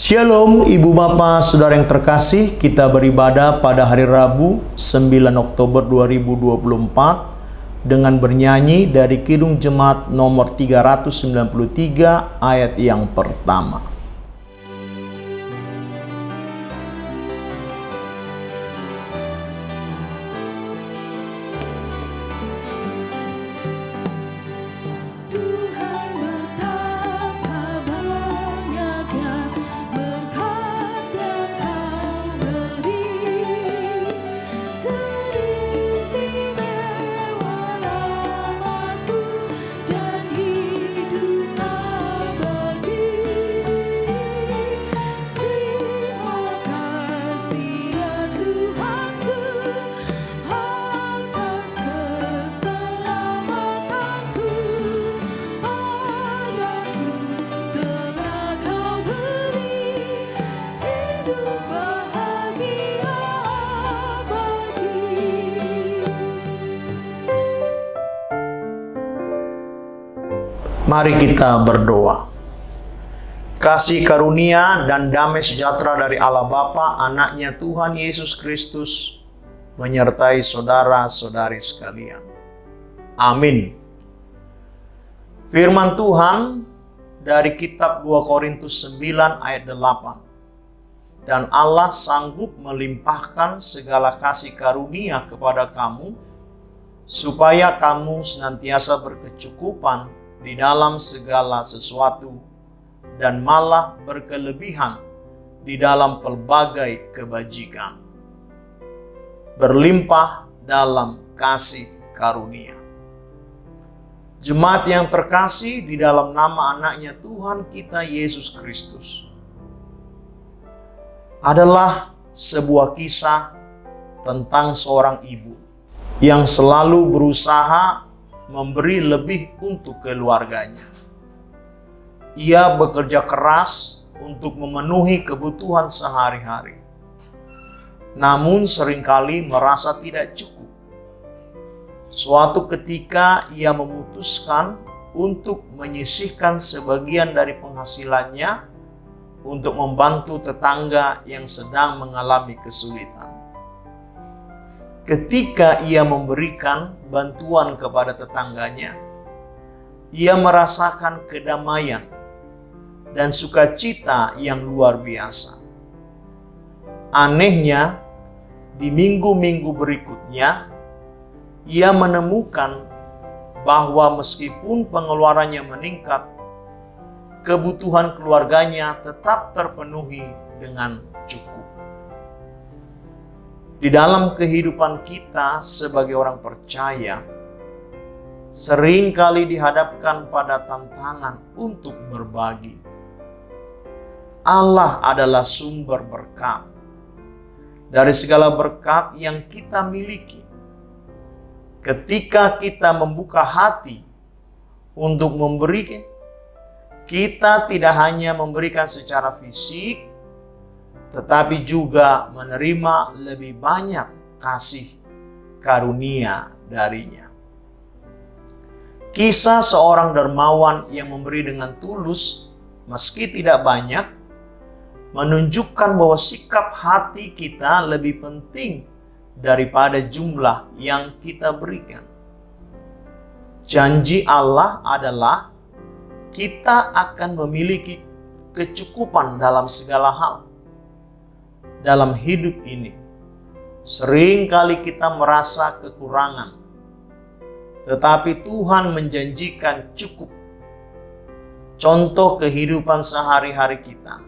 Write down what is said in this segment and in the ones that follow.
Shalom Ibu Bapak Saudara yang terkasih, kita beribadah pada hari Rabu 9 Oktober 2024 dengan bernyanyi dari Kidung Jemaat nomor 393 ayat yang pertama. Mari kita berdoa. Kasih karunia dan damai sejahtera dari Allah Bapa, Anaknya Tuhan Yesus Kristus menyertai saudara-saudari sekalian. Amin. Firman Tuhan dari kitab 2 Korintus 9 ayat 8. Dan Allah sanggup melimpahkan segala kasih karunia kepada kamu, supaya kamu senantiasa berkecukupan di dalam segala sesuatu, dan malah berkelebihan di dalam pelbagai kebajikan, berlimpah dalam kasih karunia. Jemaat yang terkasih di dalam nama Anaknya Tuhan kita Yesus Kristus, adalah sebuah kisah tentang seorang ibu yang selalu berusaha memberi lebih untuk keluarganya. Ia bekerja keras untuk memenuhi kebutuhan sehari-hari, namun seringkali merasa tidak cukup. Suatu ketika ia memutuskan untuk menyisihkan sebagian dari penghasilannya untuk membantu tetangga yang sedang mengalami kesulitan. Ketika ia memberikan bantuan kepada tetangganya, ia merasakan kedamaian dan sukacita yang luar biasa. Anehnya, di minggu-minggu berikutnya, ia menemukan bahwa meskipun pengeluarannya meningkat, kebutuhan keluarganya tetap terpenuhi dengan cukup. Di dalam kehidupan kita sebagai orang percaya, sering kali dihadapkan pada tantangan untuk berbagi. Allah adalah sumber berkat. Dari segala berkat yang kita miliki, ketika kita membuka hati untuk memberi, kita tidak hanya memberikan secara fisik, tetapi juga menerima lebih banyak kasih karunia darinya. Kisah seorang dermawan yang memberi dengan tulus, meski tidak banyak, menunjukkan bahwa sikap hati kita lebih penting daripada jumlah yang kita berikan. Janji Allah adalah kita akan memiliki kecukupan dalam segala hal. Dalam hidup ini, sering kali kita merasa kekurangan, tetapi Tuhan menjanjikan cukup. Contoh kehidupan sehari-hari kita,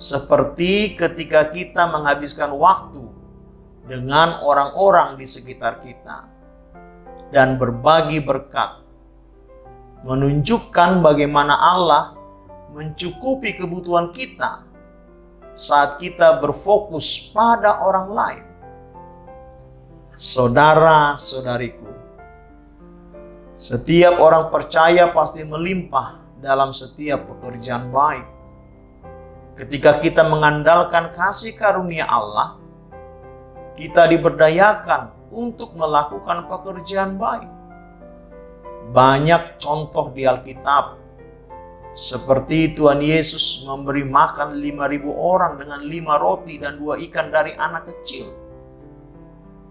seperti ketika kita menghabiskan waktu dengan orang-orang di sekitar kita dan berbagi berkat, menunjukkan bagaimana Allah mencukupi kebutuhan kita saat kita berfokus pada orang lain. Saudara-saudariku, setiap orang percaya pasti melimpah dalam setiap pekerjaan baik. Ketika kita mengandalkan kasih karunia Allah, kita diberdayakan untuk melakukan pekerjaan baik. Banyak contoh di Alkitab Seperti Tuhan Yesus memberi makan 5.000 orang dengan 5 roti dan 2 ikan dari anak kecil.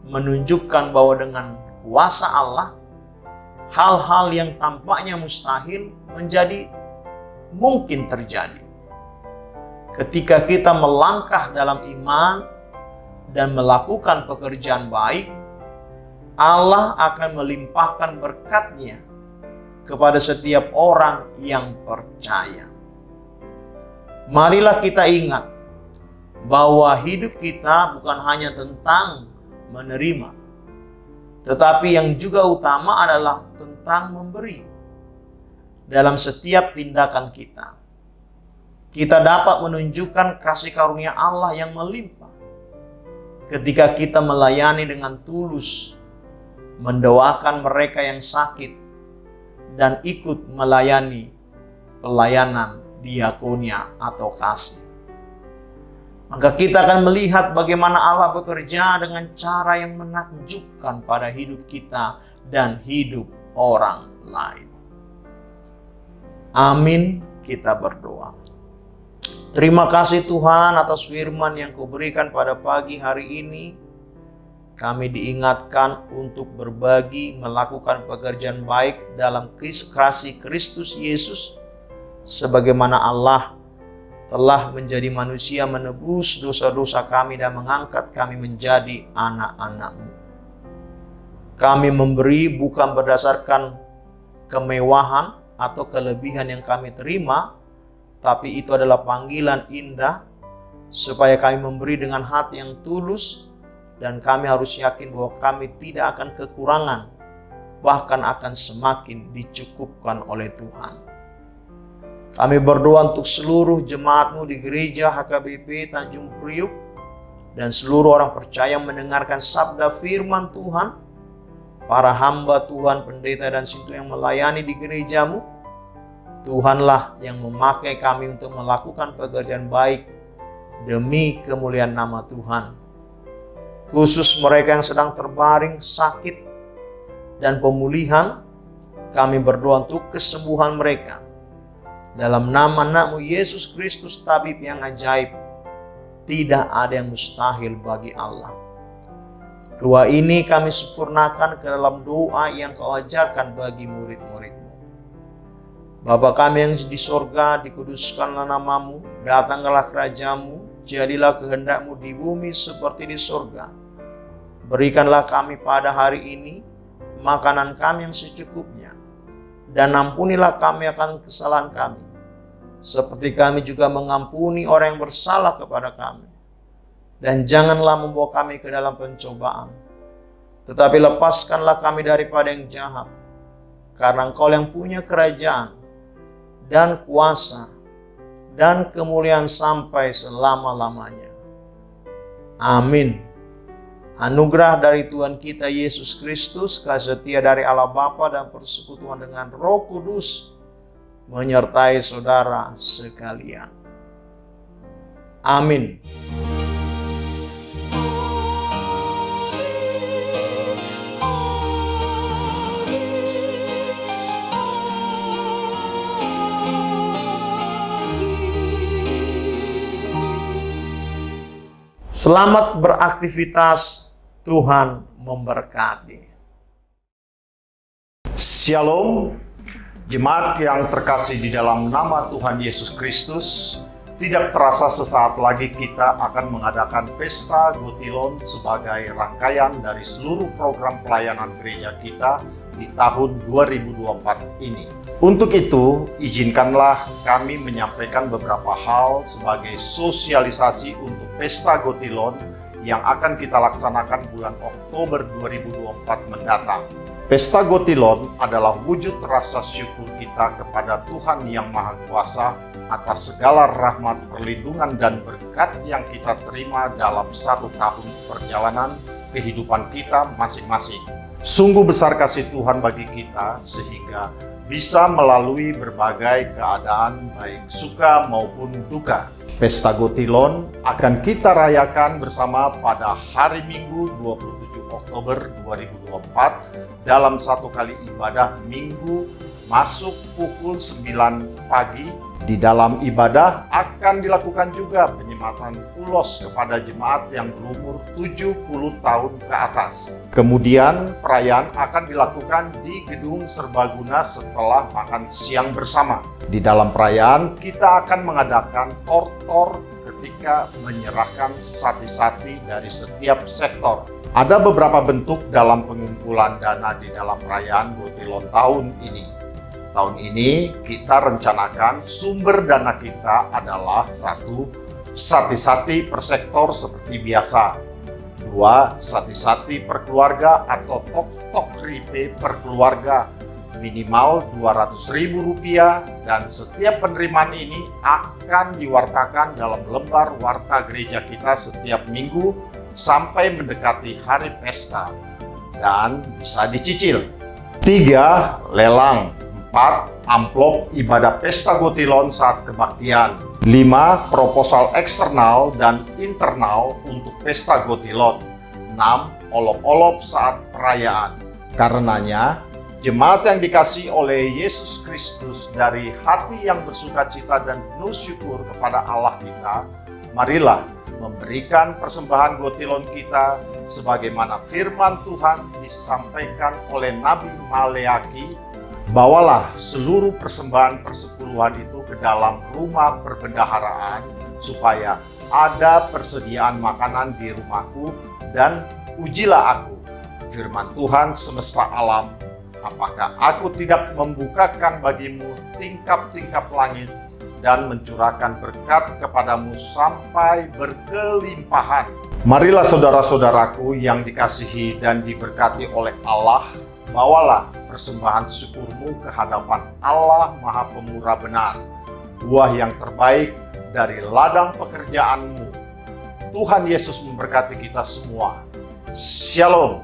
Menunjukkan bahwa dengan kuasa Allah, hal-hal yang tampaknya mustahil menjadi mungkin terjadi. Ketika kita melangkah dalam iman dan melakukan pekerjaan baik, Allah akan melimpahkan berkat-Nya kepada setiap orang yang percaya. Marilah kita ingat bahwa hidup kita bukan hanya tentang menerima, tetapi yang juga utama adalah tentang memberi. Dalam setiap tindakan kita, kita dapat menunjukkan kasih karunia Allah yang melimpah ketika kita melayani dengan tulus, mendoakan mereka yang sakit, dan ikut melayani pelayanan diakonia atau kasih. Maka kita akan melihat bagaimana Allah bekerja dengan cara yang menakjubkan pada hidup kita dan hidup orang lain. Amin, kita berdoa. Terima kasih Tuhan atas firman yang Kau berikan pada pagi hari ini. Kami diingatkan untuk berbagi, melakukan pekerjaan baik dalam kasih Kristus Yesus, sebagaimana Allah telah menjadi manusia menebus dosa-dosa kami dan mengangkat kami menjadi anak-anak-Mu. Kami memberi bukan berdasarkan kemewahan atau kelebihan yang kami terima, tapi itu adalah panggilan indah supaya kami memberi dengan hati yang tulus. Dan kami harus yakin bahwa kami tidak akan kekurangan, bahkan akan semakin dicukupkan oleh Tuhan. Kami berdoa untuk seluruh jemaat-Mu di gereja HKBP Tanjung Priuk dan seluruh orang percaya yang mendengarkan sabda firman Tuhan, para hamba Tuhan, pendeta dan sintu yang melayani di gereja-Mu. Tuhanlah yang memakai kami untuk melakukan pekerjaan baik demi kemuliaan nama Tuhan. Khusus mereka yang sedang terbaring sakit dan pemulihan, kami berdoa untuk kesembuhan mereka. Dalam nama Anak-Mu Yesus Kristus, tabib yang ajaib, tidak ada yang mustahil bagi Allah. Doa ini kami sempurnakan ke dalam doa yang Kau ajarkan bagi murid-murid-Mu. Bapa kami yang di sorga, dikuduskanlah nama-Mu, datanglah kerajaan-Mu, jadilah kehendak-Mu di bumi seperti di sorga. Berikanlah kami pada hari ini makanan kami yang secukupnya, dan ampunilah kami akan kesalahan kami, seperti kami juga mengampuni orang yang bersalah kepada kami. Dan janganlah membawa kami ke dalam pencobaan, tetapi lepaskanlah kami daripada yang jahat, karena Engkau yang punya kerajaan dan kuasa dan kemuliaan sampai selama-lamanya. Amin. Anugerah dari Tuhan kita Yesus Kristus, kasih setia dari Allah Bapa dan persekutuan dengan Roh Kudus menyertai saudara sekalian. Amin. Selamat beraktivitas, Tuhan memberkati. Shalom, jemaat yang terkasih di dalam nama Tuhan Yesus Kristus. Tidak terasa sesaat lagi kita akan mengadakan Pesta Gotilon sebagai rangkaian dari seluruh program pelayanan gereja kita di tahun 2024 ini. Untuk itu, izinkanlah kami menyampaikan beberapa hal sebagai sosialisasi untuk Pesta Gotilon yang akan kita laksanakan bulan Oktober 2024 mendatang. Pesta Gotilon adalah wujud rasa syukur kita kepada Tuhan Yang Maha Kuasa atas segala rahmat, perlindungan, dan berkat yang kita terima dalam 1 tahun perjalanan kehidupan kita masing-masing. Sungguh besar kasih Tuhan bagi kita sehingga bisa melalui berbagai keadaan baik suka maupun duka. Pesta Gotilon akan kita rayakan bersama pada hari Minggu 27 Oktober 2024 dalam satu kali ibadah Minggu masuk pukul 9 pagi. Di dalam ibadah akan dilakukan juga penyematan ulos kepada jemaat yang berumur 70 tahun ke atas. Kemudian perayaan akan dilakukan di gedung serbaguna setelah makan siang bersama. Di dalam perayaan kita akan mengadakan tortor ketika menyerahkan sati-sati dari setiap sektor. Ada beberapa bentuk dalam pengumpulan dana di dalam perayaan Gotilon tahun ini. Tahun ini kita rencanakan sumber dana kita adalah 1. Sati-sati per sektor seperti biasa. 2. Sati-sati per keluarga atau tok-tok ripe per keluarga minimal Rp200.000 dan setiap penerimaan ini akan diwartakan dalam lembar warta gereja kita setiap minggu sampai mendekati hari pesta dan bisa dicicil. 3. Lelang. 4. Amplop ibadah pesta Gotilon saat kebaktian. 5. Proposal eksternal dan internal untuk pesta Gotilon. 6. Olop-olop saat perayaan. Karenanya, jemaat yang dikasihi oleh Yesus Kristus dari hati yang bersukacita dan penuh syukur kepada Allah kita, marilah memberikan persembahan Gotilon kita sebagaimana firman Tuhan disampaikan oleh Nabi Maleaki. Bawalah seluruh persembahan persepuluhan itu ke dalam rumah perbendaharaan supaya ada persediaan makanan di rumahku dan ujilah aku, firman Tuhan semesta alam, apakah aku tidak membukakan bagimu tingkap-tingkap langit dan mencurahkan berkat kepadamu sampai berkelimpahan. Marilah saudara-saudaraku yang dikasihi dan diberkati oleh Allah, bawalah persembahan syukurmu ke hadapan Allah Maha Pemurah benar, buah yang terbaik dari ladang pekerjaanmu. Tuhan Yesus memberkati kita semua. Shalom.